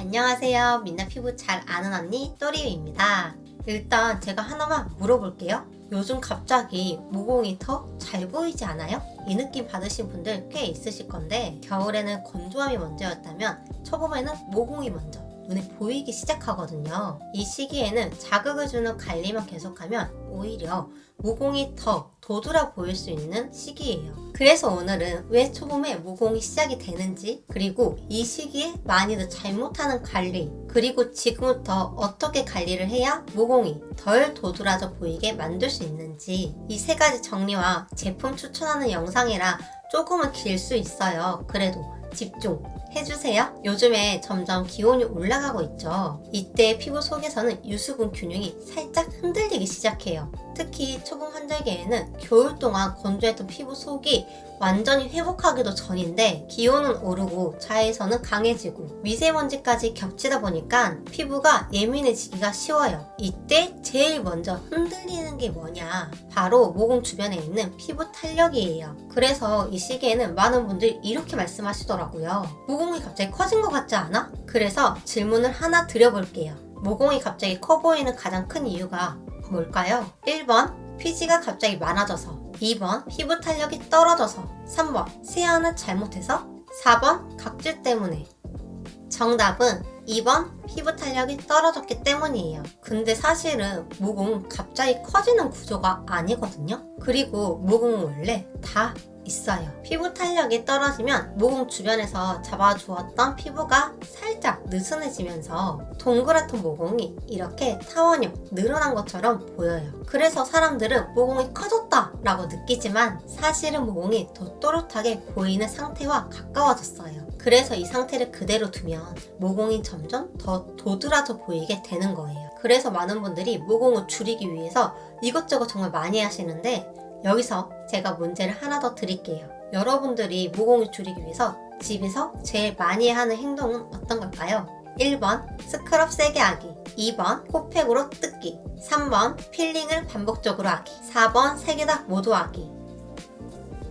안녕하세요. 민나 피부 잘 아는 언니 또리유입니다. 일단 제가 하나만 물어볼게요. 요즘 갑자기 모공이 더 잘 보이지 않아요? 이 느낌 받으신 분들 꽤 있으실 건데, 겨울에는 건조함이 먼저였다면 초봄에는 모공이 먼저 눈에 보이기 시작하거든요. 이 시기에는 자극을 주는 관리만 계속하면 오히려 모공이 더 도드라 보일 수 있는 시기예요. 그래서 오늘은 왜 초봄에 모공이 시작이 되는지, 그리고 이 시기에 많이들 잘못하는 관리, 그리고 지금부터 어떻게 관리를 해야 모공이 덜 도드라져 보이게 만들 수 있는지, 이 세 가지 정리와 제품 추천하는 영상이라 조금은 길 수 있어요. 그래도 집중해주세요. 요즘에 점점 기온이 올라가고 있죠. 이때 피부 속에서는 유수분 균형이 살짝 흔들리기 시작해요. 특히 초봄 환절기에는 겨울 동안 건조했던 피부 속이 완전히 회복하기도 전인데, 기온은 오르고 자외선은 강해지고 미세먼지까지 겹치다 보니까 피부가 예민해지기가 쉬워요. 이때 제일 먼저 흔들리는 게 뭐냐? 바로 모공 주변에 있는 피부 탄력이에요. 그래서 이 시기에는 많은 분들이 이렇게 말씀하시더라고요. 모공이 갑자기 커진 것 같지 않아? 그래서 질문을 하나 드려볼게요. 모공이 갑자기 커 보이는 가장 큰 이유가 뭘까요? 1번, 피지가 갑자기 많아져서, 2번, 피부 탄력이 떨어져서, 3번, 세안을 잘못해서, 4번, 각질 때문에. 정답은 2번, 피부 탄력이 떨어졌기 때문이에요. 근데 사실은 모공은 갑자기 커지는 구조가 아니거든요. 그리고 모공은 원래 다 있어요. 피부 탄력이 떨어지면 모공 주변에서 잡아주었던 피부가 살짝 느슨해지면서 동그랗던 모공이 이렇게 타원형 늘어난 것처럼 보여요. 그래서 사람들은 모공이 커졌다 라고 느끼지만, 사실은 모공이 더 또렷하게 보이는 상태와 가까워졌어요. 그래서 이 상태를 그대로 두면 모공이 점점 더 도드라져 보이게 되는 거예요. 그래서 많은 분들이 모공을 줄이기 위해서 이것저것 정말 많이 하시는데, 여기서 제가 문제를 하나 더 드릴게요. 여러분들이 모공을 줄이기 위해서 집에서 제일 많이 하는 행동은 어떤 걸까요? 1번, 스크럽 세게 하기. 2번, 코팩으로 뜯기. 3번, 필링을 반복적으로 하기. 4번, 세 개 다 모두 하기.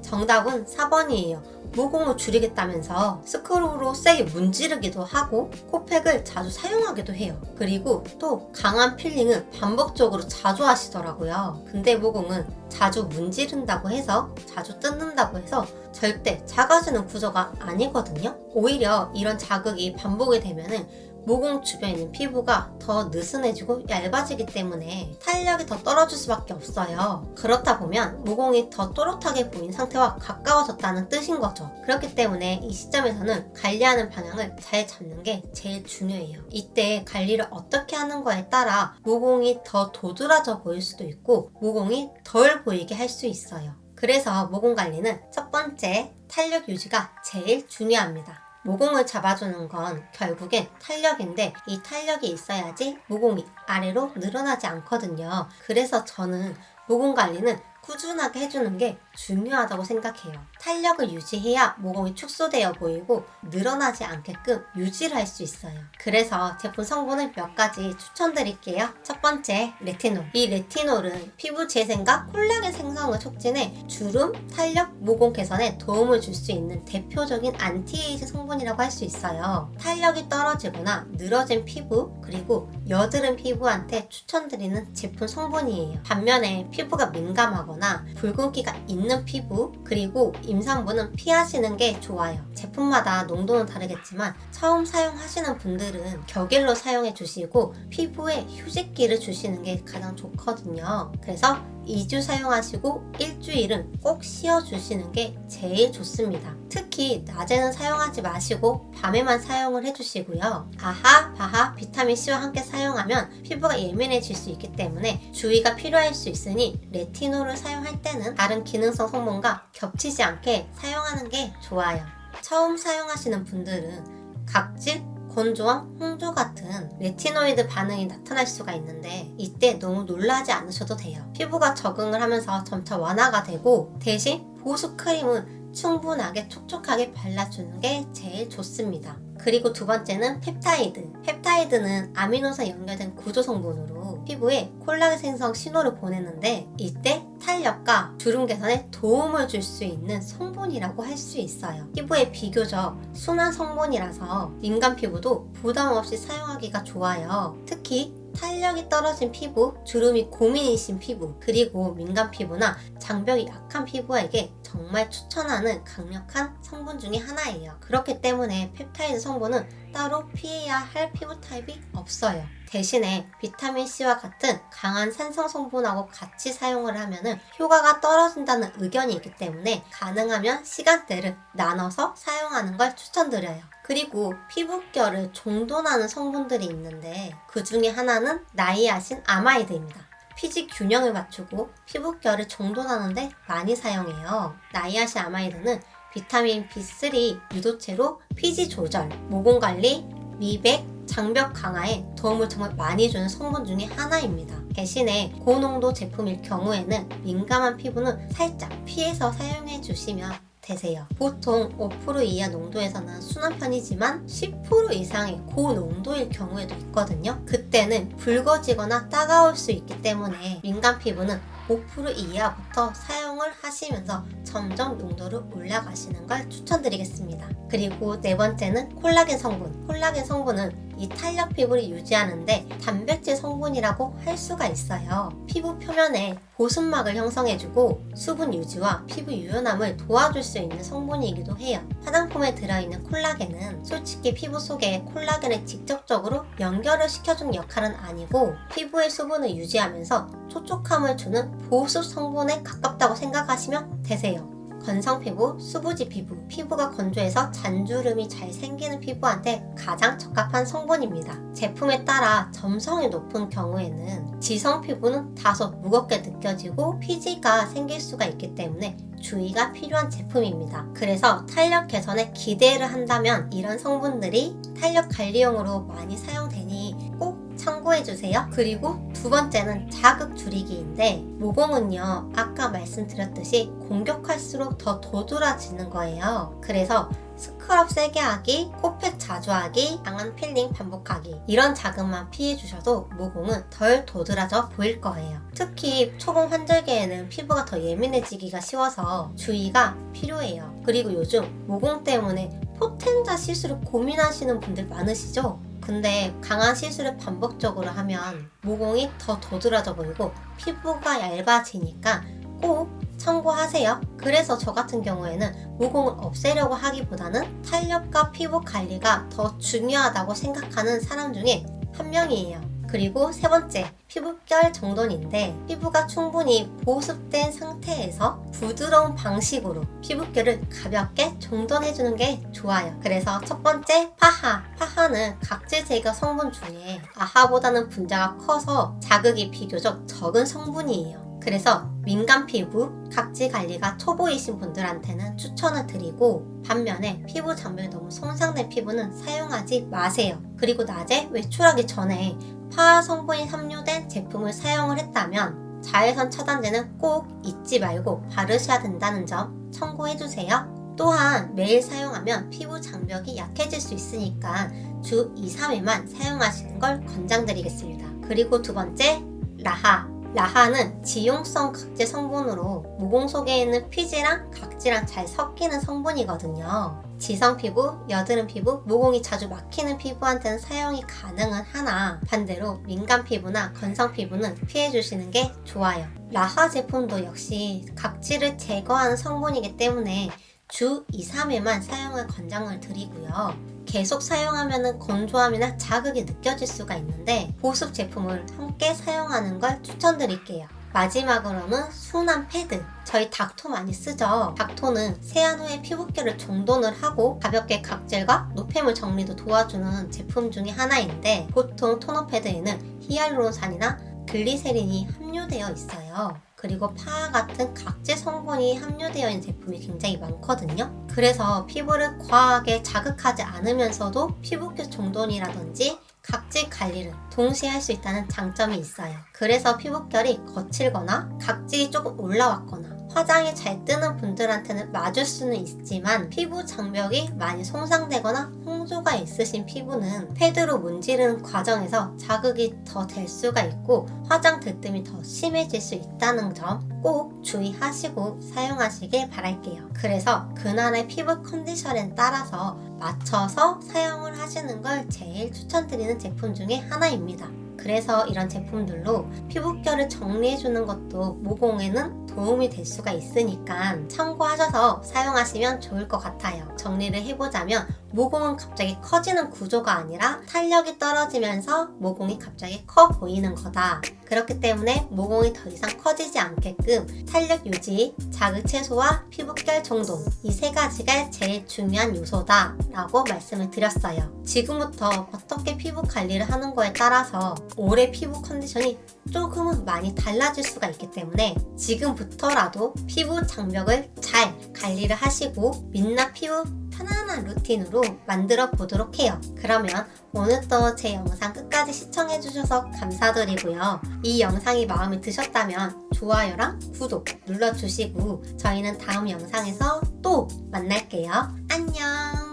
정답은 4번이에요. 모공을 줄이겠다면서 스크럽으로 세게 문지르기도 하고 코팩을 자주 사용하기도 해요. 그리고 또 강한 필링을 반복적으로 자주 하시더라고요. 근데 모공은 자주 문지른다고 해서, 자주 뜯는다고 해서 절대 작아지는 구조가 아니거든요. 오히려 이런 자극이 반복이 되면은 모공 주변에 있는 피부가 더 느슨해지고 얇아지기 때문에 탄력이 더 떨어질 수밖에 없어요. 그렇다 보면 모공이 더 또렷하게 보이는 상태와 가까워졌다는 뜻인 거죠. 그렇기 때문에 이 시점에서는 관리하는 방향을 잘 잡는 게 제일 중요해요. 이때 관리를 어떻게 하는 거에 따라 모공이 더 도드라져 보일 수도 있고 모공이 덜 보이게 할 수 있어요. 그래서 모공 관리는 첫 번째, 탄력 유지가 제일 중요합니다. 모공을 잡아주는 건 결국엔 탄력인데, 이 탄력이 있어야지 모공이 아래로 늘어나지 않거든요. 그래서 저는 모공 관리는 꾸준하게 해주는 게 중요하다고 생각해요. 탄력을 유지해야 모공이 축소되어 보이고 늘어나지 않게끔 유지를 할 수 있어요. 그래서 제품 성분을 몇 가지 추천드릴게요. 첫 번째, 레티놀. 이 레티놀은 피부 재생과 콜라겐 생성을 촉진해 주름, 탄력, 모공 개선에 도움을 줄 수 있는 대표적인 안티에이징 성분이라고 할 수 있어요. 탄력이 떨어지거나 늘어진 피부, 그리고 여드름 피부한테 추천드리는 제품 성분이에요. 반면에 피부가 민감하거나 붉은기가 있는 피부, 그리고 임산부는 피하시는 게 좋아요. 제품마다 농도는 다르겠지만 처음 사용하시는 분들은 격일로 사용해 주시고 피부에 휴식기를 주시는 게 가장 좋거든요. 그래서 2주 사용하시고 일주일은 꼭 쉬어주시는 게 제일 좋습니다. 특히 낮에는 사용하지 마시고 밤에만 사용을 해주시고요. 아하, 바하, 비타민C와 함께 사용하면 피부가 예민해질 수 있기 때문에 주의가 필요할 수 있으니 레티놀을 사용할 때는 다른 기능성 성분과 겹치지 않게 사용하는 게 좋아요. 처음 사용하시는 분들은 각질, 건조함, 홍조 같은 레티노이드 반응이 나타날 수가 있는데, 이때 너무 놀라지 않으셔도 돼요. 피부가 적응을 하면서 점차 완화가 되고, 대신 보습 크림은 충분하게 촉촉하게 발라주는 게 제일 좋습니다. 그리고 두 번째는 펩타이드. 펩타이드는 아미노산 연결된 구조 성분으로 피부, 피부에 콜라겐 생성 신호를 보내는데 이때 탄력과 주름 개선에 도움을 줄 수 있는 성분이라고 할 수 있어요. 피부에 비교적 순한 성분이라서 민감 피부도 부담 없이 사용하기가 좋아요. 특히 탄력이 떨어진 피부, 주름이 고민이신 피부, 그리고 민감 피부나 장벽이 약한 피부에게 정말 추천하는 강력한 성분 중에 하나예요. 그렇기 때문에 펩타이드 성분은 따로 피해야 할 피부 타입이 없어요. 대신에 비타민C와 같은 강한 산성 성분하고 같이 사용을 하면 효과가 떨어진다는 의견이 있기 때문에 가능하면 시간대를 나눠서 사용하는 걸 추천드려요. 그리고 피부결을 정돈하는 성분들이 있는데 그 중에 하나는 나이아신 아마이드입니다. 피지 균형을 맞추고 피부결을 정돈하는데 많이 사용해요. 나이아신 아마이드는 비타민 B3 유도체로 피지 조절, 모공 관리, 미백, 장벽 강화에 도움을 정말 많이 주는 성분 중에 하나입니다. 대신에 고농도 제품일 경우에는 민감한 피부는 살짝 피해서 사용해 주시면 되세요. 보통 5% 이하 농도에서는 순한 편이지만 10% 이상의 고농도일 경우에도 있거든요. 그때는 붉어지거나 따가울 수 있기 때문에 민감 피부는 5% 이하부터 사용을 하시면서 점점 농도를 올라가시는 걸 추천드리겠습니다. 그리고 네 번째는 콜라겐 성분. 콜라겐 성분은 이 탄력 피부를 유지하는데 단백질 성분이라고 할 수가 있어요. 피부 표면에 보습막을 형성해주고 수분 유지와 피부 유연함을 도와줄 수 있는 성분이기도 해요. 화장품에 들어있는 콜라겐은 솔직히 피부 속에 콜라겐을 직접적으로 연결을 시켜주는 역할은 아니고 피부의 수분을 유지하면서 촉촉함을 주는 보습 성분에 가깝다고 생각하시면 되세요. 건성 피부, 수부지 피부, 피부가 건조해서 잔주름이 잘 생기는 피부한테 가장 적합한 성분입니다. 제품에 따라 점성이 높은 경우에는 지성 피부는 다소 무겁게 느껴지고 피지가 생길 수가 있기 때문에 주의가 필요한 제품입니다. 그래서 탄력 개선에 기대를 한다면 이런 성분들이 탄력 관리용으로 많이 사용되니 꼭 참고해주세요. 그리고 두 번째는 자극 줄이기인데 모공은요 아까 말씀드렸듯이 공격할수록 더 도드라지는 거예요. 그래서 스크럽 세게 하기, 코팩 자주 하기, 강한 필링 반복하기 이런 자극만 피해주셔도 모공은 덜 도드라져 보일 거예요. 특히 초봉 환절기에는 피부가 더 예민해지기가 쉬워서 주의가 필요해요. 그리고 요즘 모공 때문에 포텐자 시술을 고민하시는 분들 많으시죠? 근데 강한 시술을 반복적으로 하면 모공이 더 도드라져 보이고 피부가 얇아지니까 꼭 참고하세요. 그래서 저 같은 경우에는 모공을 없애려고 하기보다는 탄력과 피부 관리가 더 중요하다고 생각하는 사람 중에 한 명이에요. 그리고 세 번째, 피부결 정돈인데 피부가 충분히 보습된 상태에서 부드러운 방식으로 피부결을 가볍게 정돈해주는 게 좋아요. 그래서 첫 번째, 파하. 파하는 각질 제거 성분 중에 아하보다는 분자가 커서 자극이 비교적 적은 성분이에요. 그래서 민감 피부, 각질 관리가 초보이신 분들한테는 추천을 드리고 반면에 피부 장벽이 너무 손상된 피부는 사용하지 마세요. 그리고 낮에 외출하기 전에 파하 성분이 함유된 제품을 사용을 했다면 자외선 차단제는 꼭 잊지 말고 바르셔야 된다는 점 참고해주세요. 또한 매일 사용하면 피부 장벽이 약해질 수 있으니까 주 2-3회만 사용하시는 걸 권장드리겠습니다. 그리고 두 번째, 라하. 라하는 지용성 각질 성분으로 모공 속에 있는 피지랑 각질랑 잘 섞이는 성분이거든요. 지성 피부, 여드름 피부, 모공이 자주 막히는 피부한테는 사용이 가능은 하나 반대로 민감 피부나 건성 피부는 피해주시는 게 좋아요. 라하 제품도 역시 각질을 제거하는 성분이기 때문에 주 2-3회만 사용을 권장을 드리고요. 계속 사용하면 건조함이나 자극이 느껴질 수가 있는데 보습 제품을 함께 사용하는 걸 추천드릴게요. 마지막으로는 순한 패드. 저희 닥토 많이 쓰죠. 닥토는 세안 후에 피부결을 정돈을 하고 가볍게 각질과 노폐물 정리도 도와주는 제품 중에 하나인데 보통 토너 패드에는 히알루론산이나 글리세린이 함유되어 있어요. 그리고 파하 같은 각질 성분이 함유되어 있는 제품이 굉장히 많거든요. 그래서 피부를 과하게 자극하지 않으면서도 피부결 정돈이라든지 각질 관리를 동시에 할 수 있다는 장점이 있어요. 그래서 피부결이 거칠거나 각질이 조금 올라왔거나 화장이 잘 뜨는 분들한테는 맞을 수는 있지만 피부 장벽이 많이 손상되거나 상조가 있으신 피부는 패드로 문지르는 과정에서 자극이 더 될 수가 있고 화장 들뜸이 더 심해질 수 있다는 점 꼭 주의하시고 사용하시길 바랄게요. 그래서 그날의 피부 컨디션에 따라서 맞춰서 사용을 하시는 걸 제일 추천드리는 제품 중에 하나입니다. 그래서 이런 제품들로 피부결을 정리해주는 것도 모공에는 도움이 될 수가 있으니까 참고하셔서 사용하시면 좋을 것 같아요. 정리를 해보자면 모공은 갑자기 커지는 구조가 아니라 탄력이 떨어지면서 모공이 갑자기 커 보이는 거다. 그렇기 때문에 모공이 더 이상 커지지 않게끔 탄력 유지, 자극 최소와 피부결 정돈 이 세 가지가 제일 중요한 요소다 라고 말씀을 드렸어요. 지금부터 어떻게 피부 관리를 하는 거에 따라서 올해 피부 컨디션이 조금은 많이 달라질 수가 있기 때문에 지금부터라도 피부 장벽을 잘 관리를 하시고 민낯 피부 편안한 루틴으로 만들어 보도록 해요. 그러면 오늘도 제 영상 끝까지 시청해 주셔서 감사드리고요. 이 영상이 마음에 드셨다면 좋아요랑 구독 눌러주시고 저희는 다음 영상에서 또 만날게요. 안녕.